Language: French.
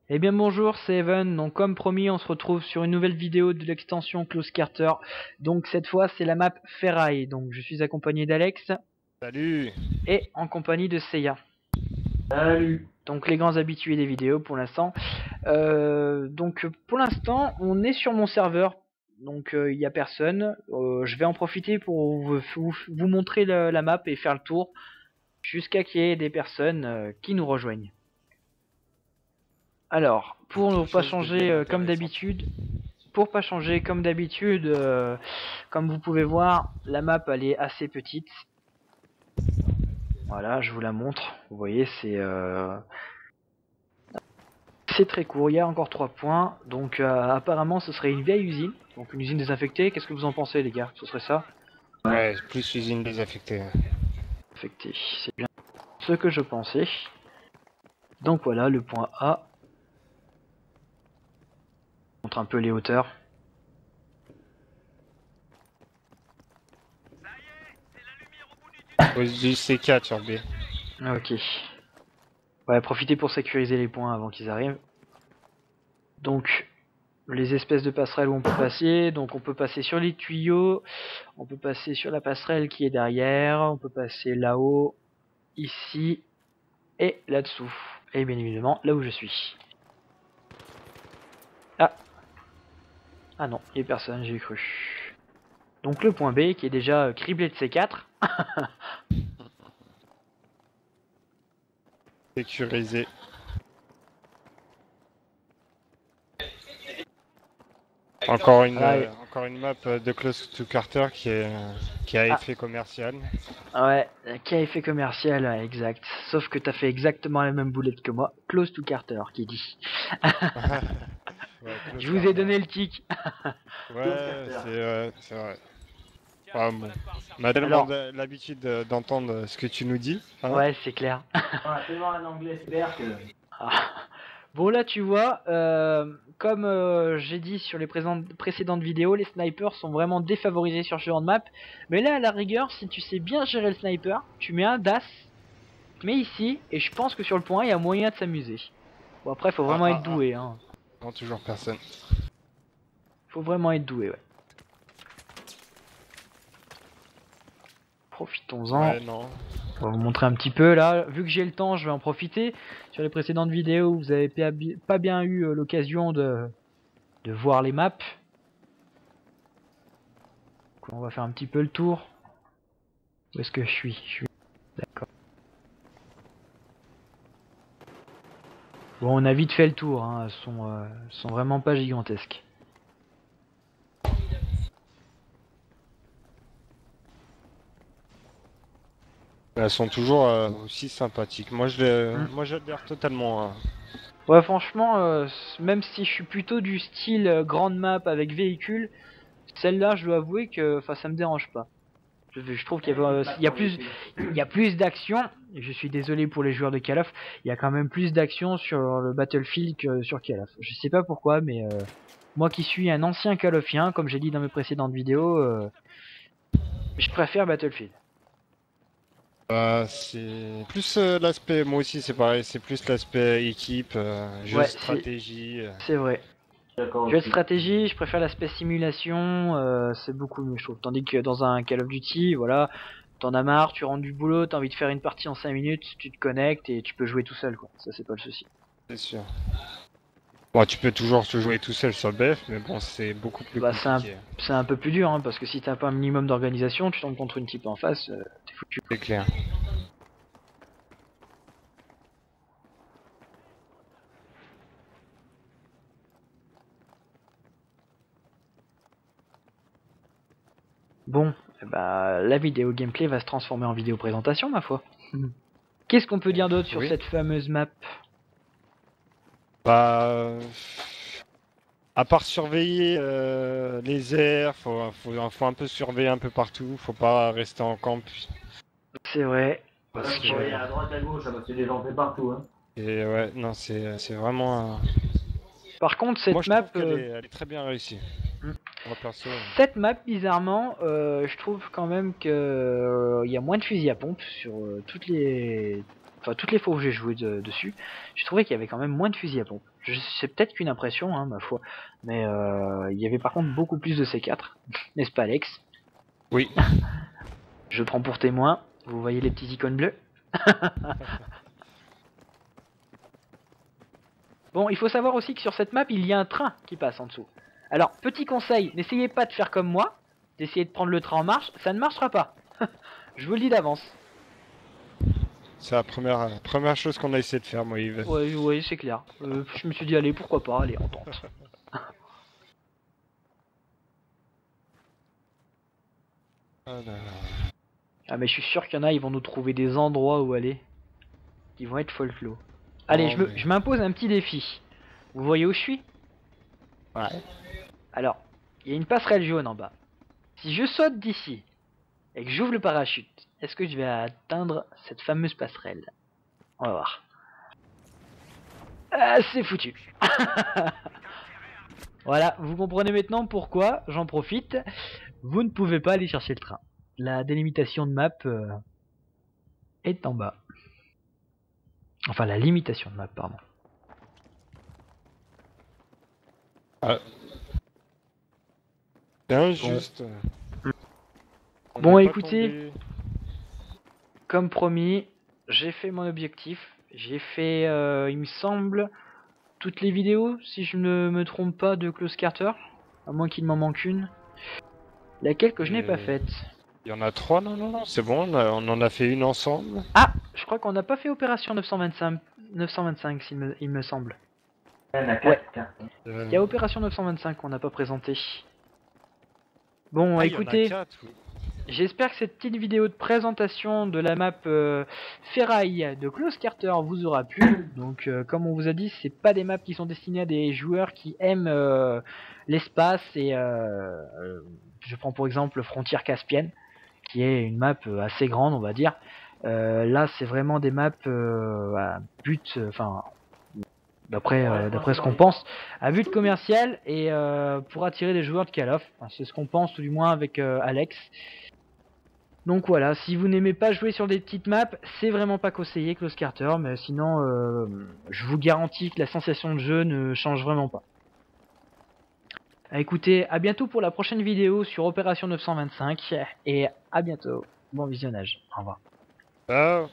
Eh bien bonjour, c'est Evan. Donc comme promis, on se retrouve sur une nouvelle vidéo de l'extension Close Carter. Donc cette fois, c'est la map Ferraille. Donc je suis accompagné d'Alex. Salut. Et en compagnie de Seiya. Salut. Donc les grands habitués des vidéos pour l'instant. Donc pour l'instant, on est sur mon serveur. Donc il n'y a personne. Je vais en profiter pour vous montrer la map et faire le tour jusqu'à qu'il y ait des personnes qui nous rejoignent. Alors, pour ne pas changer comme d'habitude, comme vous pouvez voir, la map elle est assez petite. Voilà, je vous la montre. Vous voyez, c'est très court. Il y a encore 3 points. Donc apparemment, ce serait une vieille usine, donc une usine désinfectée. Qu'est-ce que vous en pensez, les gars? Ce serait ça? Ouais, plus usine désaffectée. Désinfectée, c'est bien ce que je pensais. Donc voilà, le point A. Je montre un peu les hauteurs. Pose du C4 sur B. Ok. Ouais, profitez pour sécuriser les points avant qu'ils arrivent. Donc, les espèces de passerelles où on peut passer. Donc, on peut passer sur les tuyaux. On peut passer sur la passerelle qui est derrière. On peut passer là-haut, ici et là-dessous. Et bien évidemment, là où je suis. Ah. Ah non, il n'y a personne, j'ai cru. Donc, le point B qui est déjà criblé de C4. Sécurisé. Encore une map de Close to Carter qui a effet commercial. Ouais, qui a effet commercial, ouais, exact. Sauf que t'as fait exactement la même boulette que moi. Close to Carter, qui dit. Ouais, Je vous ai donné le tic. Ouais, c'est vrai. Ah, bon. On a tellement l'habitude d'entendre ce que tu nous dis. Hein, ouais, c'est clair. Tellement un anglais super que... Bon là tu vois, comme j'ai dit sur les précédentes vidéos, les snipers sont vraiment défavorisés sur ce genre de map. Mais là à la rigueur, si tu sais bien gérer le sniper, tu mets un DAS, tu mets ici, et je pense que sur le point il y a moyen de s'amuser. Bon après faut vraiment être doué, hein. Non, toujours personne. Faut vraiment être doué, ouais. Profitons-en. Ouais, non. On va vous montrer un petit peu là. Vu que j'ai le temps, je vais en profiter. Sur les précédentes vidéos, vous avez pas bien eu l'occasion de voir les maps. Donc, on va faire un petit peu le tour. Où est-ce que je suis d'accord. Bon, on a vite fait le tour. Hein. Elles sont vraiment pas gigantesques. Elles sont toujours aussi sympathiques. Moi, j'adhère totalement. Ouais, franchement, même si je suis plutôt du style grande map avec véhicule, celle-là, je dois avouer que, ça me dérange pas. Je trouve qu'il y a plus d'action. Je suis désolé pour les joueurs de Call of. Il y a quand même plus d'action sur le Battlefield que sur Call of. Je sais pas pourquoi, mais moi qui suis un ancien Call ofien, comme j'ai dit dans mes précédentes vidéos, je préfère Battlefield. C'est plus l'aspect, moi aussi c'est pareil, c'est plus l'aspect équipe, jeu de stratégie. C'est vrai. Jeu de stratégie, je préfère l'aspect simulation, c'est beaucoup mieux je trouve. Tandis que dans un Call of Duty, voilà, t'en as marre, tu rentres du boulot, t'as envie de faire une partie en 5 minutes, tu te connectes et tu peux jouer tout seul quoi. Ça c'est pas le souci. C'est sûr. Bon, tu peux toujours te jouer tout seul sur BF, mais bon, c'est beaucoup plus compliqué. C'est un peu plus dur, hein, parce que si t'as pas un minimum d'organisation, tu tombes contre une type en face, t'es foutu. C'est clair. Bon, la vidéo gameplay va se transformer en vidéo présentation, ma foi. Qu'est-ce qu'on peut dire d'autre sur cette fameuse map? Bah, à part surveiller les airs, faut un peu surveiller un peu partout, faut pas rester en camp. C'est vrai. Parce que... à droite à gauche, parce que les gens fait partout. Hein. Et ouais, non, c'est vraiment... Par contre, cette map... elle est très bien réussie. Perso, cette map, bizarrement, je trouve quand même que il y a moins de fusils à pompe sur toutes les enfin toutes les fois où j'ai joué dessus, j'ai trouvé qu'il y avait quand même moins de fusils à pompe. C'est peut-être qu'une impression, hein, ma foi, mais il y avait par contre beaucoup plus de C4, n'est-ce pas Alex? Oui. Je prends pour témoin, vous voyez les petits icônes bleues? Bon, il faut savoir aussi que sur cette map, il y a un train qui passe en dessous. Alors, petit conseil, n'essayez pas de faire comme moi, d'essayer de prendre le train en marche, ça ne marchera pas. Je vous le dis d'avance. C'est la première chose qu'on a essayé de faire, moi, Yves. Ouais, c'est clair. Je me suis dit, allez, pourquoi pas, allez, on tente. Ah, mais je suis sûr qu'il y en a, ils vont nous trouver des endroits où aller. Ils vont être folklore. Allez, Non, je m'impose un petit défi. Vous voyez où je suis? Ouais. Alors, il y a une passerelle jaune en bas. Si je saute d'ici et que j'ouvre le parachute, est-ce que je vais atteindre cette fameuse passerelle? On va voir. Ah, c'est foutu. Voilà, vous comprenez maintenant pourquoi, j'en profite, vous ne pouvez pas aller chercher le train. La délimitation de map est en bas. Enfin, la limitation de map, pardon. Ah. C'est injuste. Bon, écoutez, comme promis, j'ai fait mon objectif. J'ai fait, il me semble, toutes les vidéos, si je ne me trompe pas, de Close Carter. À moins qu'il m'en manque une. Laquelle que je n'ai pas faite. Il y en a 3, non, c'est bon, on en a fait une ensemble. Ah, je crois qu'on n'a pas fait Opération 925, il me semble. Il y en a Ouais. 4. Il y a Opération 925 qu'on n'a pas présenté. Bon, Ah, écoutez, il y en a 4, oui. j'espère que cette petite vidéo de présentation de la map Ferraille de Close Carter vous aura plu. Donc, comme on vous a dit, c'est pas des maps qui sont destinées à des joueurs qui aiment l'espace et je prends pour exemple Frontière Caspienne, qui est une map assez grande, on va dire. Là, c'est vraiment des maps à but, enfin, d'après ce qu'on pense, à but commercial et pour attirer des joueurs de Call of. Enfin, c'est ce qu'on pense, tout du moins avec Alex. Donc voilà, si vous n'aimez pas jouer sur des petites maps, c'est vraiment pas conseillé Close Carter, mais sinon, je vous garantis que la sensation de jeu ne change vraiment pas. Écoutez, à bientôt pour la prochaine vidéo sur Opération 925, et à bientôt. Bon visionnage, au revoir. Ciao.